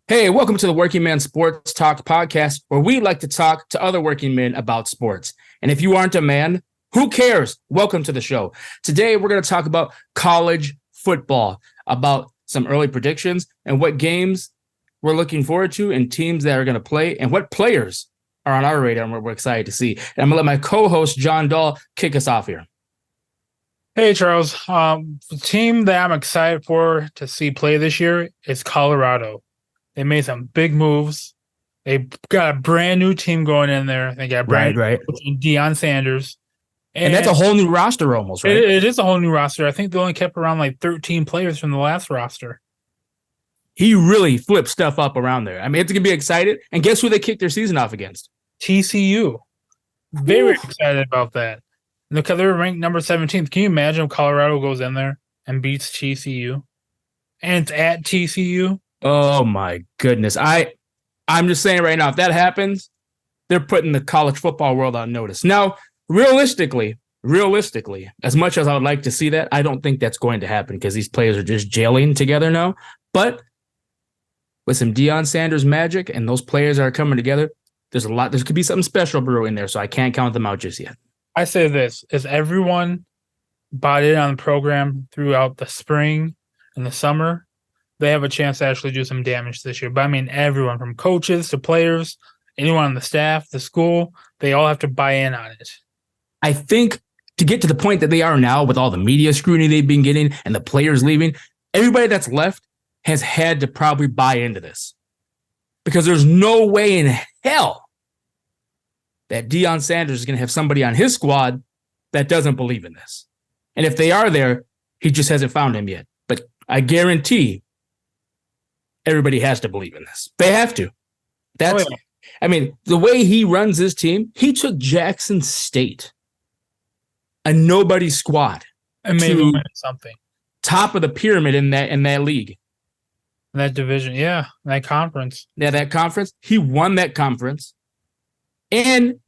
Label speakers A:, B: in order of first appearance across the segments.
A: Hey, welcome to the Working Man Sports Talk podcast, where we like to talk to other working men about sports. And if you aren't a man, who cares? Welcome to the show. Today, we're going to talk about college football, about some early predictions and what games we're looking forward to and teams that are going to play and what players are on our radar and what we're excited to see. And I'm going to let my co-host, John Dahl, kick us off here.
B: Hey, Charles. The team that I'm excited for to see play this year is Colorado. They made some big moves. They got a brand new team going in there. They got brand new coach, Deion Sanders.
A: And that's a whole new roster almost, right?
B: It is a whole new roster. I think they only kept around like 13 players from the last roster.
A: He really flipped stuff up around there. I mean, it's going to be excited. And guess who they kicked their season off against?
B: TCU. Very excited about that. Look, they're ranked number 17th. Can you imagine if Colorado goes in there and beats TCU? And it's at TCU?
A: Oh my goodness. I'm just saying right now, if that happens, they're putting the college football world on notice. Now, realistically, as much as I would like to see that, I don't think that's going to happen because these players are just gelling together now. But with some Deion Sanders magic and those players are coming together, there could be something special brewing there, so I can't count them out just yet.
B: I say this, is everyone bought in on the program throughout the spring and the summer, they have a chance to actually do some damage this year. But I mean, everyone from coaches to players, anyone on the staff, the school, they all have to buy in on it.
A: I think to get to the point that they are now with all the media scrutiny they've been getting and the players leaving, everybody that's left has had to probably buy into this. Because there's no way in hell that Deion Sanders is going to have somebody on his squad that doesn't believe in this. And if they are there, he just hasn't found him yet. But I guarantee everybody has to believe in this. They have to. I mean, the way he runs his team, he took Jackson State, a nobody squad,
B: and made them win something.
A: Top of the pyramid in that league.
B: In that division, yeah, that conference.
A: Yeah, that conference. He won that conference. And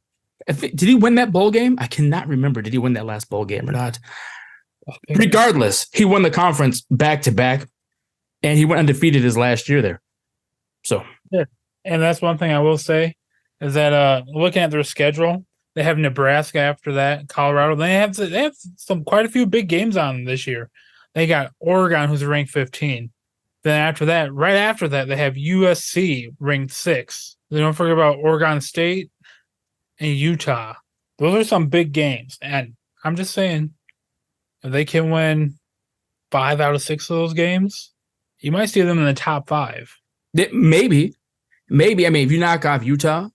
A: did he win that bowl game? I cannot remember. Did he win that last bowl game or not? Regardless, he won the conference back-to-back. And he went undefeated his last year there. So,
B: yeah. And that's one thing I will say is that looking at their schedule, they have Nebraska after that, Colorado. They have quite a few big games on them this year. They got Oregon, who's ranked 15. Then after that, right after that, they have USC ranked 6. They don't forget about Oregon State and Utah. Those are some big games. And I'm just saying, if they can win 5 out of 6 of those games, you might see them in the top 5.
A: Maybe. I mean, if you knock off Utah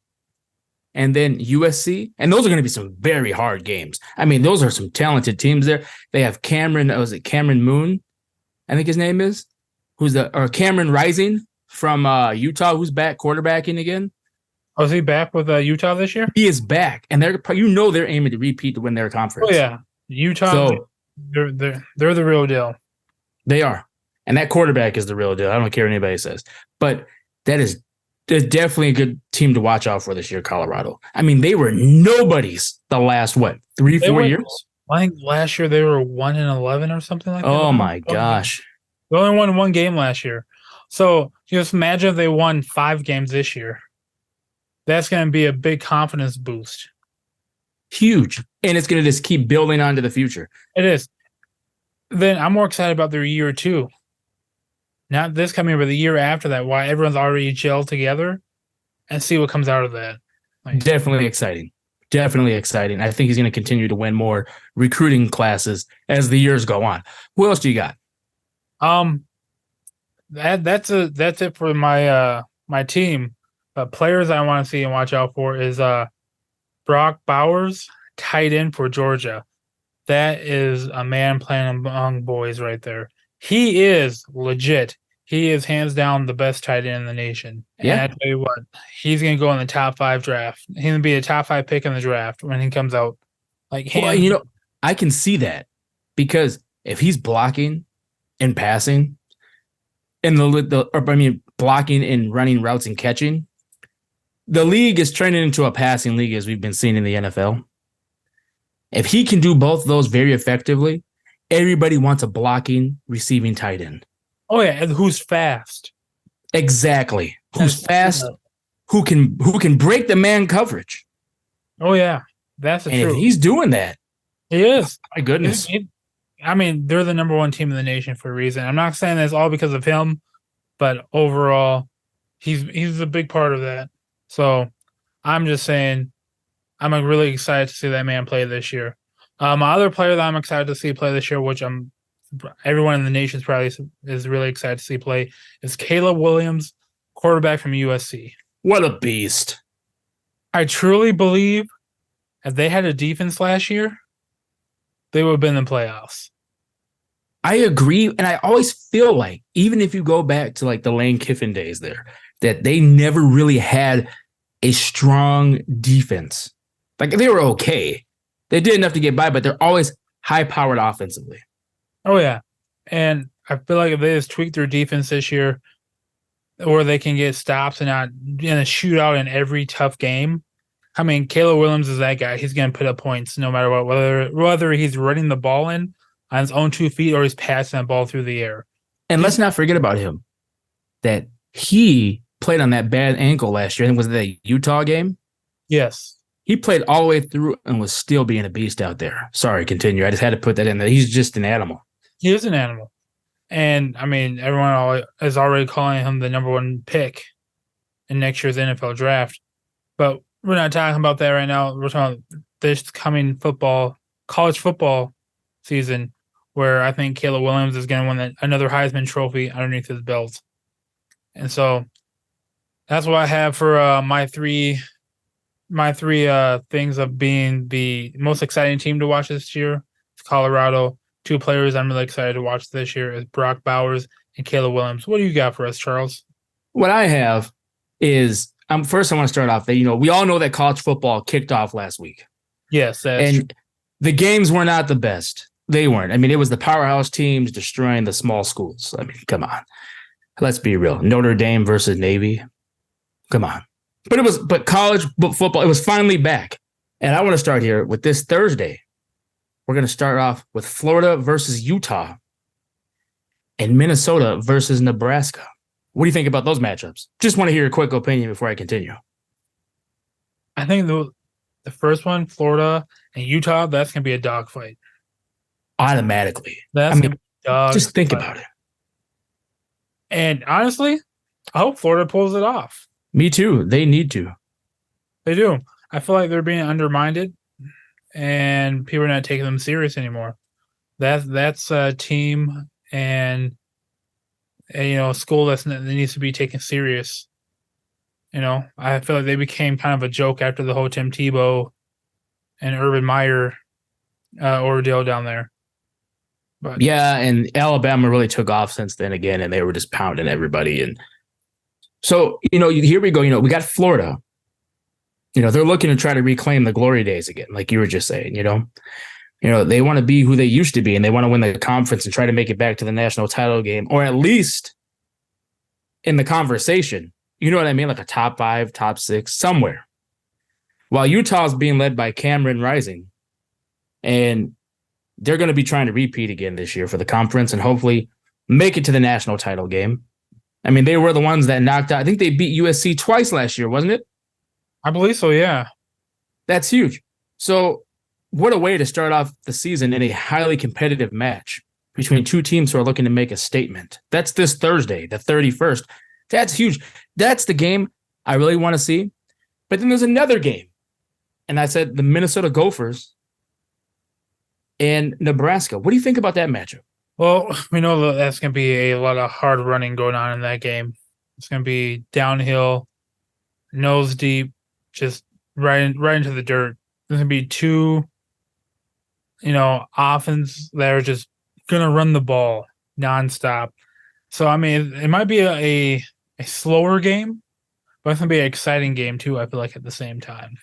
A: and then USC, and those are going to be some very hard games. I mean, those are some talented teams there. They have Cameron Moon, I think his name is, or Cameron Rising from Utah, who's back quarterbacking again.
B: Oh, is he back with Utah this year?
A: He is back, and they're aiming to repeat to win their conference.
B: Oh yeah, Utah. So, they're the real deal.
A: They are. And that quarterback is the real deal. I don't care what anybody says. But there's definitely a good team to watch out for this year, Colorado. I mean, they were nobodies the last, 3-4 years?
B: I think last year they were 1-11 or something like that.
A: Oh, my gosh.
B: They only won 1 game last year. So just imagine if they won 5 games this year. That's going to be a big confidence boost.
A: Huge. And it's going to just keep building on to the future.
B: It is. Then I'm more excited about their year 2. Not this coming year, but the year after that, why everyone's already gelled together and see what comes out of that.
A: Definitely exciting. I think he's going to continue to win more recruiting classes as the years go on. Who else do you got?
B: That's it for my team. Players I want to see and watch out for is Brock Bowers, tight end for Georgia. That is a man playing among boys right there. He is legit. He is hands down the best tight end in the nation.
A: Yeah.
B: And I tell you what, he's going to go in the top 5 draft. He's going to be a top 5 pick in the draft when he comes out.
A: I can see that because if he's blocking and passing and blocking and running routes and catching, the league is turning into a passing league as we've been seeing in the NFL. If he can do both of those very effectively, everybody wants a blocking, receiving tight end.
B: Oh, yeah, and who's fast.
A: Exactly. Who's
B: And-
A: fast, who can break the man coverage.
B: Oh yeah, that's the
A: And if
B: truth.
A: he's doing that,
B: He is.
A: my goodness.
B: I mean, they're the number one team in the nation for a reason. I'm not saying that's all because of him, but overall, he's a big part of that. So I'm just saying, I'm really excited to see that man play this year. My other player that I'm excited to see play this year, which everyone in the nation is really excited to see play, is Caleb Williams, quarterback from USC.
A: What a beast.
B: I truly believe if they had a defense last year, they would have been in the playoffs.
A: I agree. And I always feel like, even if you go back to like the Lane Kiffin days there, that they never really had a strong defense. Like they were okay. They did enough to get by, but they're always high powered offensively.
B: Oh, yeah. And I feel like if they just tweak their defense this year, or they can get stops and not in a shootout in every tough game. I mean, Caleb Williams is that guy. He's going to put up points no matter what, whether he's running the ball in on his own 2 feet or he's passing the ball through the air.
A: And let's not forget about him, that he played on that bad ankle last year. I think it was the Utah game.
B: Yes.
A: He played all the way through and was still being a beast out there. Sorry, continue. I just had to put that in there. He's just an animal.
B: He is an animal. And, I mean, everyone is already calling him the number one pick in next year's NFL draft. But we're not talking about that right now. We're talking about this coming college football season, where I think Caleb Williams is going to win another Heisman Trophy underneath his belt. And so that's what I have for my three things of being the most exciting team to watch this year. It's Colorado. 2 players I'm really excited to watch this year is Brock Bowers and Caleb Williams. What do you got for us, Charles?
A: What I have is, first I want to start off that, we all know that college football kicked off last week.
B: Yes, that's true.
A: The games were not the best. They weren't. I mean, it was the powerhouse teams destroying the small schools. I mean, come on. Let's be real. Notre Dame versus Navy. Come on. But college football, it was finally back. And I want to start here with this Thursday. We're going to start off with Florida versus Utah and Minnesota versus Nebraska. What do you think about those matchups? Just want to hear a quick opinion before I continue.
B: I think the first one, Florida and Utah, that's going to be a dogfight.
A: Automatically. Just think about it.
B: And honestly, I hope Florida pulls it off.
A: Me too. They need to.
B: They do. I feel like they're being undermined, and people are not taking them serious anymore. That's a team and a school that needs to be taken serious. I feel like they became kind of a joke after the whole Tim Tebow and Urban Meyer ordeal down there. But
A: yeah, and Alabama really took off since then again, and they were just pounding everybody. And so, here we go. We got Florida. They're looking to try to reclaim the glory days again, like you were just saying. They want to be who they used to be, and they want to win the conference and try to make it back to the national title game, or at least in the conversation. You know what I mean? Like a top 5, top 6, somewhere. While Utah's being led by Cameron Rising, and they're going to be trying to repeat again this year for the conference and hopefully make it to the national title game. I mean, they were the ones that knocked out. I think they beat USC twice last year, wasn't it?
B: I believe so, yeah.
A: That's huge. So what a way to start off the season in a highly competitive match between 2 teams who are looking to make a statement. That's this Thursday, the 31st. That's huge. That's the game I really want to see. But then there's another game. And I said the Minnesota Gophers and Nebraska. What do you think about that matchup?
B: Well, we know that's going to be a lot of hard running going on in that game. It's going to be downhill, nose deep, just right into the dirt. There's going to be 2, offense that are just going to run the ball nonstop. So, I mean, it might be a slower game, but it's going to be an exciting game too, I feel like, at the same time.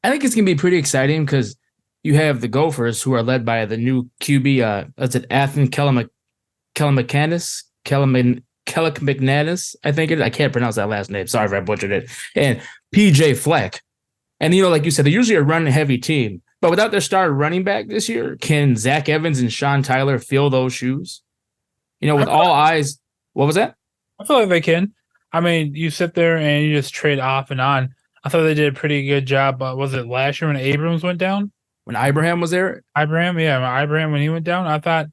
A: I think it's going to be pretty exciting because you have the Gophers, who are led by the new QB, Athan Kellick-McNanus, I think it is. I can't pronounce that last name. Sorry if I butchered it. And PJ Fleck. And, like you said, they're usually a run-heavy team. But without their star running back this year, can Zach Evans and Sean Tyler fill those shoes? With all eyes. What was that?
B: I feel like they can. I mean, you sit there and you just trade off and on. I thought they did a pretty good job. Was it last year when Abrams went down?
A: When Ibrahim was there,
B: Ibrahim, yeah, Ibrahim when he went down. I thought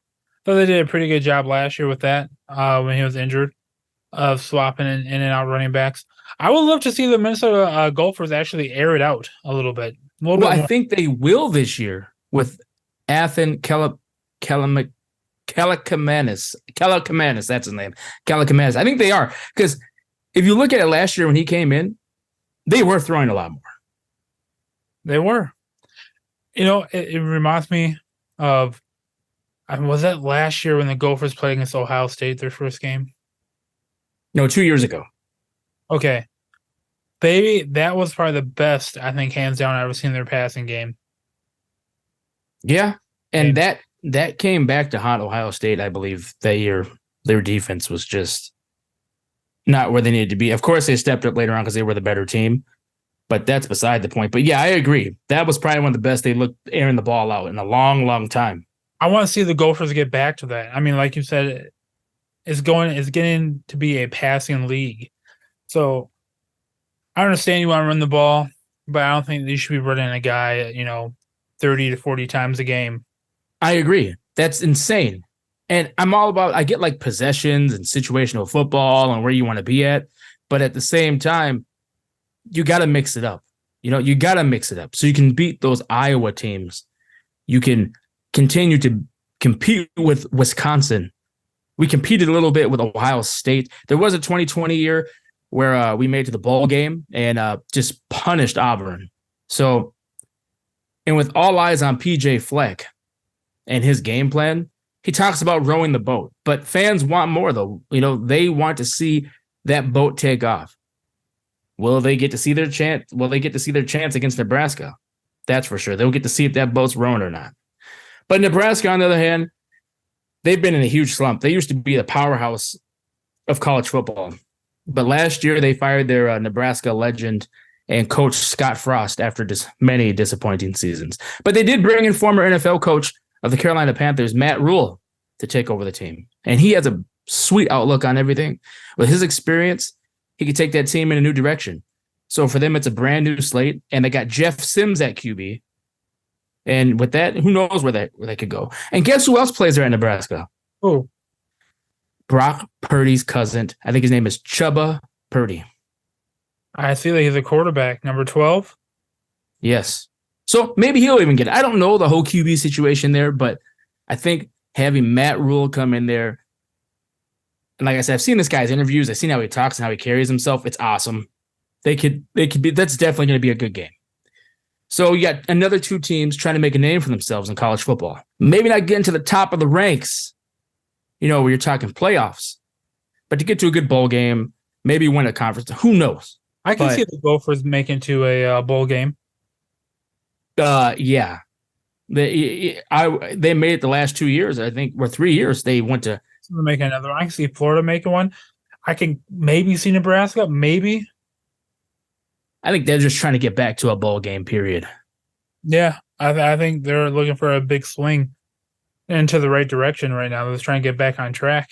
B: they did a pretty good job last year with that when he was injured of swapping in and out running backs. I would love to see the Minnesota Gophers actually air it out a little bit.
A: well, I think they will this year with Athan Kalakamanis, that's his name. Kalakamanis. I think they are. Because if you look at it last year when he came in, they were throwing a lot more.
B: They were. It reminds me of, was that last year when the Gophers played against Ohio State, their first game?
A: No, 2 years ago.
B: Okay. That was probably the best, I think, hands down, I've ever seen their passing game.
A: Yeah. And that came back to haunt Ohio State, I believe, that year. Their defense was just not where they needed to be. Of course, they stepped up later on because they were the better team, but that's beside the point. But yeah, I agree. That was probably one of the best they looked airing the ball out in a long, long time.
B: I want to see the Gophers get back to that. I mean, like you said, it's getting to be a passing league. So I understand you want to run the ball, but I don't think you should be running a guy, 30 to 40 times a game.
A: I agree. That's insane. And I'm all about, I get like possessions and situational football and where you want to be at. But at the same time, you got to mix it up. You got to mix it up so you can beat those Iowa teams. You can continue to compete with Wisconsin. We competed a little bit with Ohio State. There was a 2020 year where we made it to the bowl game and just punished Auburn. So, and with all eyes on PJ Fleck and his game plan, he talks about rowing the boat. But fans want more, though. They want to see that boat take off. Will they get to see their chance? Will they get to see their chance against Nebraska? That's for sure. They'll get to see if that boat's rowing or not. But Nebraska, on the other hand, they've been in a huge slump. They used to be the powerhouse of college football. But last year, they fired their Nebraska legend and coach Scott Frost after many disappointing seasons. But they did bring in former NFL coach of the Carolina Panthers, Matt Rule, to take over the team. And he has a sweet outlook on everything. With his experience, he could take that team in a new direction. So for them, it's a brand new slate. And they got Jeff Sims at QB. And with that, who knows where they could go. And guess who else plays there at Nebraska?
B: Oh,
A: Brock Purdy's cousin. I think his name is Chubba Purdy.
B: I see that he's a quarterback, number 12.
A: Yes. So maybe he'll even get it. I don't know the whole QB situation there, but I think having Matt Rule come in there, and like I said, I've seen this guy's interviews. I've seen how he talks and how he carries himself. It's awesome. They could be. That's definitely going to be a good game. So you got another two teams trying to make a name for themselves in college football. Maybe not getting to the top of the ranks, where you're talking playoffs, but to get to a good bowl game, maybe win a conference. Who knows?
B: I can see the Gophers making to a bowl game.
A: Yeah. They made it the last 2 years, I think, or 3 years. They went to
B: make another. I can see Florida making one. I can maybe see Nebraska, maybe.
A: I think they're just trying to get back to a bowl game, period.
B: Yeah, I think they're looking for a big swing into the right direction right now. They're trying to get back on track.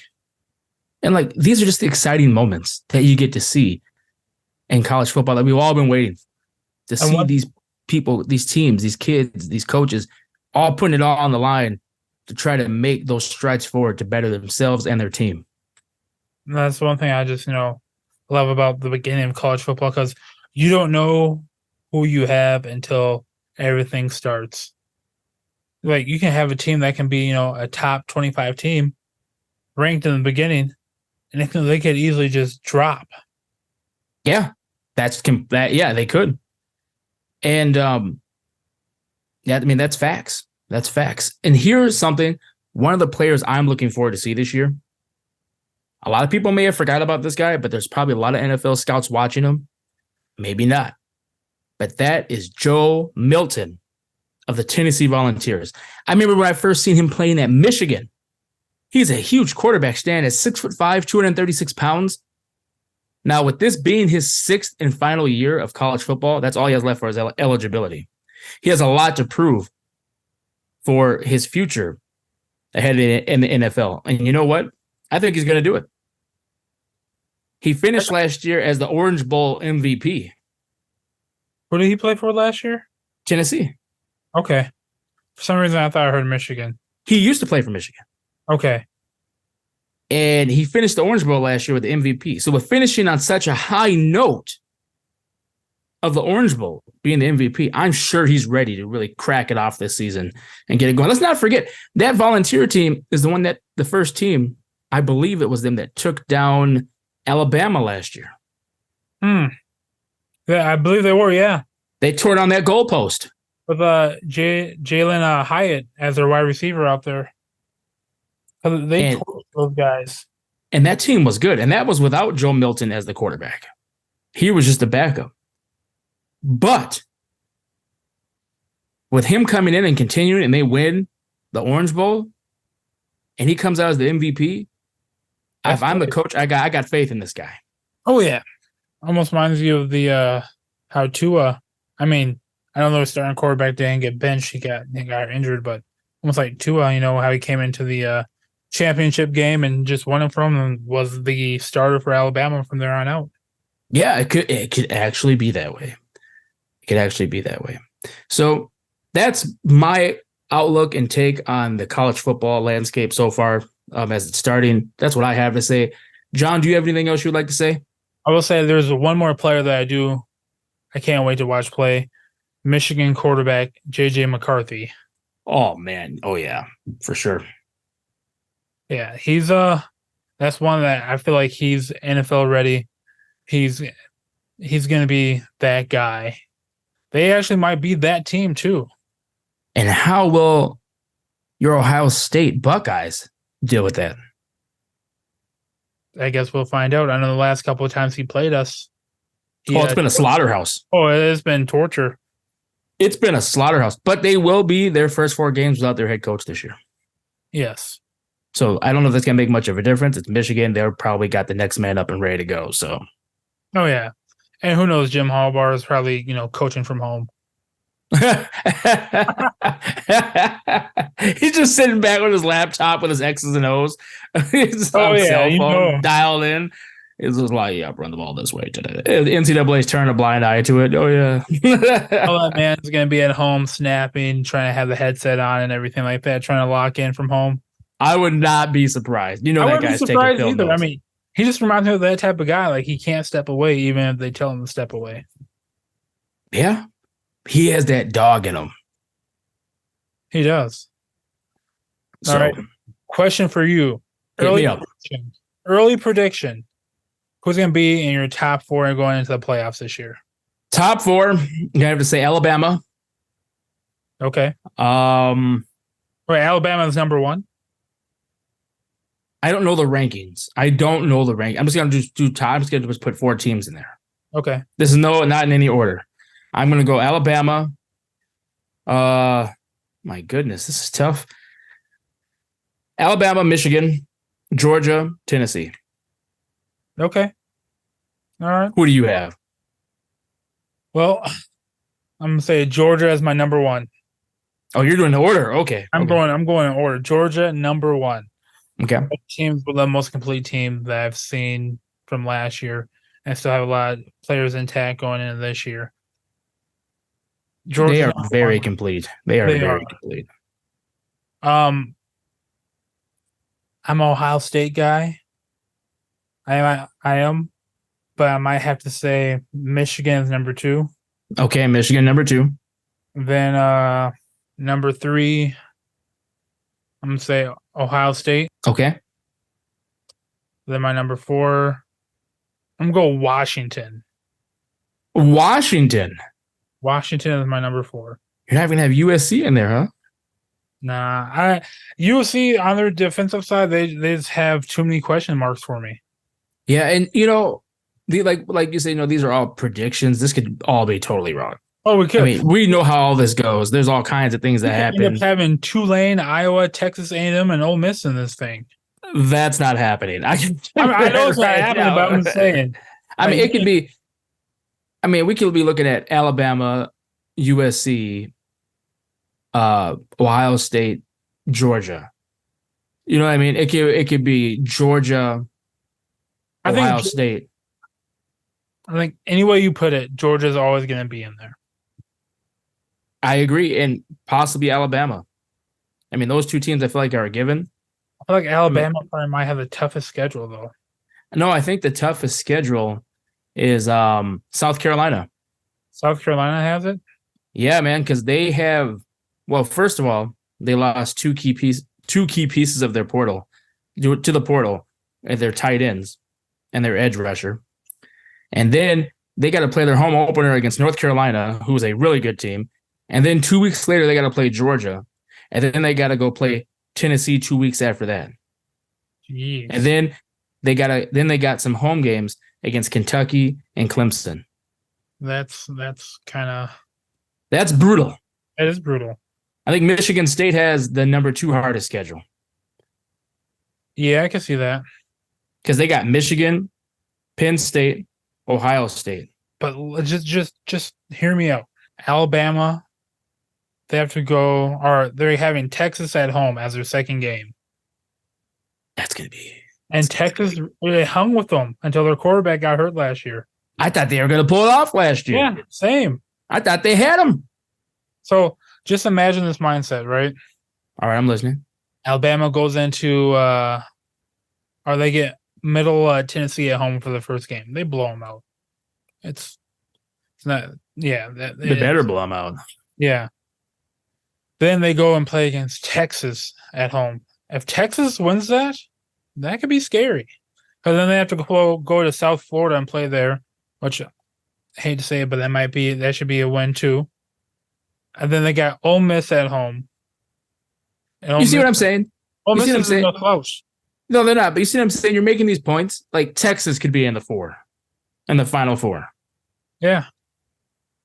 A: And these are just the exciting moments that you get to see in college football that we've all been waiting to see. These people, these teams, these kids, these coaches, all putting it all on the line to try to make those strides forward to better themselves and their team.
B: And that's one thing I just, love about the beginning of college football, because you don't know who you have until everything starts. You can have a team that can be, a top 25 team ranked in the beginning, and they could easily just drop.
A: Yeah, they could. And that's facts. That's facts. And here's something, one of the players I'm looking forward to see this year. A lot of people may have forgot about this guy, but there's probably a lot of NFL scouts watching him. Maybe not. But that is Joe Milton of the Tennessee Volunteers. I remember when I first seen him playing at Michigan. He's a huge quarterback, standing at 6'5", 236 pounds. Now, with this being his sixth and final year of college football, that's all he has left for his eligibility. He has a lot to prove for his future ahead in the NFL. And you know what? I think he's going to do it. He finished last year as the Orange Bowl MVP.
B: Who did he play for last year?
A: Tennessee.
B: Okay. For some reason, I thought I heard Michigan.
A: He used to play for Michigan.
B: Okay.
A: And he finished the Orange Bowl last year with the MVP. So with finishing on such a high note of the Orange Bowl being the MVP, I'm sure he's ready to really crack it off this season and get it going. Let's not forget that Volunteer team is the first team, I believe it was them that took down Alabama last year.
B: Yeah, I believe they were, yeah.
A: They tore down that goalpost.
B: With Jalen Hyatt as their wide receiver out there. They torched those guys.
A: And that team was good. And that was without Joe Milton as the quarterback. He was just a backup. But with him coming in and continuing and they win the Orange Bowl and he comes out as the MVP, if I'm the coach, I got faith in this guy.
B: Oh, yeah. Almost reminds you of the how Tua, I mean, I don't know if starting quarterback didn't get benched. He got injured, but almost like Tua, how he came into the championship game and just won it from and was the starter for Alabama from there on out.
A: Yeah, it could actually be that way. It could actually be that way. So that's my outlook and take on the college football landscape so far as it's starting. That's what I have to say. John, do you have anything else you'd like to say?
B: I will say there's one more player that I can't wait to watch play. Michigan quarterback J.J. McCarthy.
A: Oh, man. Oh, yeah, for sure.
B: Yeah, he's that's one that I feel like he's NFL ready. He's going to be that guy. They actually might be that team too.
A: And how will your Ohio State Buckeyes deal with that?
B: I guess we'll find out. I know the last couple of times he played us.
A: It's been a slaughterhouse.
B: Oh, it's been torture.
A: It's been a slaughterhouse. But they will be their first 4 games without their head coach this year.
B: Yes.
A: So I don't know if that's going to make much of a difference. It's Michigan. They're probably got the next man up and ready to go. So.
B: Oh, yeah. And who knows? Jim Harbaugh is probably, coaching from home.
A: He's just sitting back with his laptop with his X's and O's. His cell phone dialed in. It's just like, yeah, run the ball this way today. The NCAA's turning a blind eye to it. Oh, yeah.
B: All that man's going to be at home snapping, trying to have the headset on and everything like that, trying to lock in from home.
A: I would not be surprised. That guy's taking film notes.
B: I mean, he just reminds me of that type of guy. Like, he can't step away even if they tell him to step away.
A: Yeah. He has that dog in him.
B: He does.
A: So,
B: all right. Question for you. Early prediction. Who's going to be in your top 4 and going into the playoffs this year?
A: Top 4, you have to say Alabama.
B: Okay. Wait, Alabama is number 1?
A: I don't know the rankings. I'm just going to do top. I'm just going to just put 4 teams in there.
B: Okay.
A: This is not in any order. I'm going to go Alabama. My goodness, this is tough. Alabama, Michigan, Georgia, Tennessee.
B: Okay. All right.
A: Who do you have?
B: Well, I'm going to say Georgia as my number 1.
A: Oh, you're doing the order. Okay.
B: I'm going in order. Georgia, number 1.
A: Okay.
B: Teams with the most complete team that I've seen from last year, and still have a lot of players intact going into this year.
A: Georgia, they are very complete. They are very complete.
B: I'm an Ohio State guy. I am, but I might have to say Michigan is number 2.
A: Okay, Michigan number 2.
B: Then number 3, I'm gonna say Ohio State.
A: Okay.
B: Then my number 4, I'm gonna go Washington.
A: Washington
B: is my number 4.
A: You're not gonna have USC in there, huh?
B: Nah, USC on their defensive side, they just have too many question marks for me.
A: Yeah, and like you say, these are all predictions. This could all be totally wrong.
B: Oh, we could.
A: I mean, we know how all this goes. There's all kinds of things that happen.
B: End up having Tulane, Iowa, Texas A&M, and Ole Miss in this thing.
A: That's not happening. I
B: know it's not happening, but I'm saying.
A: I mean, it could be. I mean, we could be looking at Alabama, USC, Ohio State, Georgia. You know what I mean? It could be Georgia, Ohio State.
B: I think any way you put it, Georgia's always going to be in there.
A: I agree, and possibly Alabama. I mean, those two teams I feel like are a given.
B: I feel like Alabama probably might have the toughest schedule, though.
A: No, I think the toughest schedule is South Carolina.
B: South Carolina has it?
A: Yeah, man, because they have. Well, first of all, they lost two key pieces of their portal to the portal, and their tight ends and their edge rusher, and then they got to play their home opener against North Carolina, who is a really good team, and then 2 weeks later they got to play Georgia, and then they got to go play Tennessee 2 weeks after that.
B: Jeez.
A: And then they got some home games against Kentucky and Clemson.
B: That's kind of
A: That's brutal.
B: It is brutal.
A: I think Michigan State has the number 2 hardest schedule
B: Yeah, I can see that.
A: because they got Michigan, Penn State, Ohio State.
B: But just hear me out. Alabama, they have to go, or they're having Texas at home as their second game.
A: That's gonna be.
B: And Texas, they hung with them until their quarterback got hurt last year.
A: I thought they were gonna pull it off last year.
B: Yeah, same.
A: I thought they had them.
B: So just imagine this mindset, right?
A: All right, I'm listening.
B: Alabama goes into, or they get Middle Tennessee at home for the first game. They blow them out. It's not, yeah.
A: They better blow them out.
B: Yeah. Then they go and play against Texas at home. If Texas wins that could be scary. Because then they have to go to South Florida and play there, which I hate to say it, but that should be a win too. And then they got Ole Miss at home.
A: You see what I'm saying?
B: Ole
A: You see
B: Miss
A: what I'm
B: is
A: saying?
B: no close.
A: No, they're not. But you see what I'm saying? You're making these points. Like Texas could be in the 4, in the Final 4.
B: Yeah.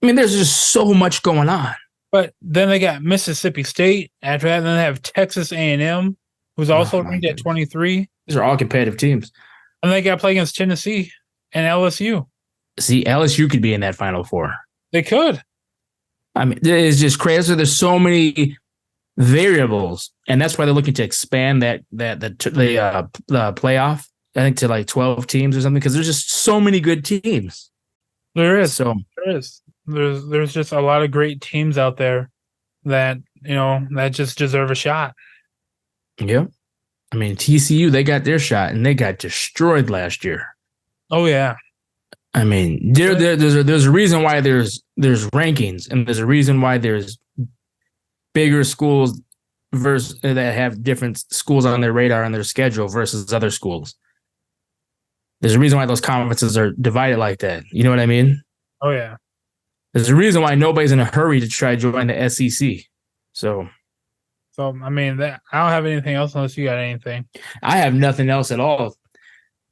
A: I mean, there's just so much going on.
B: But then they got Mississippi State after that. And then they have Texas A&M, who's also ranked at 23.
A: These are all competitive teams.
B: And they got to play against Tennessee and LSU.
A: See, LSU could be in that Final 4.
B: They could.
A: I mean, it's just crazy. There's so many variables, and that's why they're looking to expand the playoff. I think to like 12 teams or something, because there's just so many good teams.
B: There is.
A: So
B: There is. There's just a lot of great teams out there that that just deserve a shot.
A: yeah, I mean TCU, they got their shot and they got destroyed last year.
B: Oh yeah.
A: I mean, there's a reason why there's rankings, and there's a reason why there's bigger schools versus that have different schools on their radar on their schedule versus other schools. There's a reason why those conferences are divided like that. You know what I mean?
B: Oh yeah.
A: There's a reason why nobody's in a hurry to try to join the SEC. So
B: I mean, I don't have anything else unless you got anything.
A: I have nothing else at all.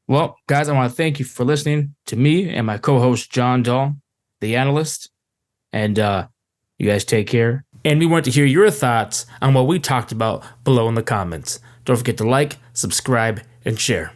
A: Well, guys, I want to thank you for listening to me and my co-host, John Dahl, the analyst. And you guys take care. And we want to hear your thoughts on what we talked about below in the comments. Don't forget to like, subscribe, and share.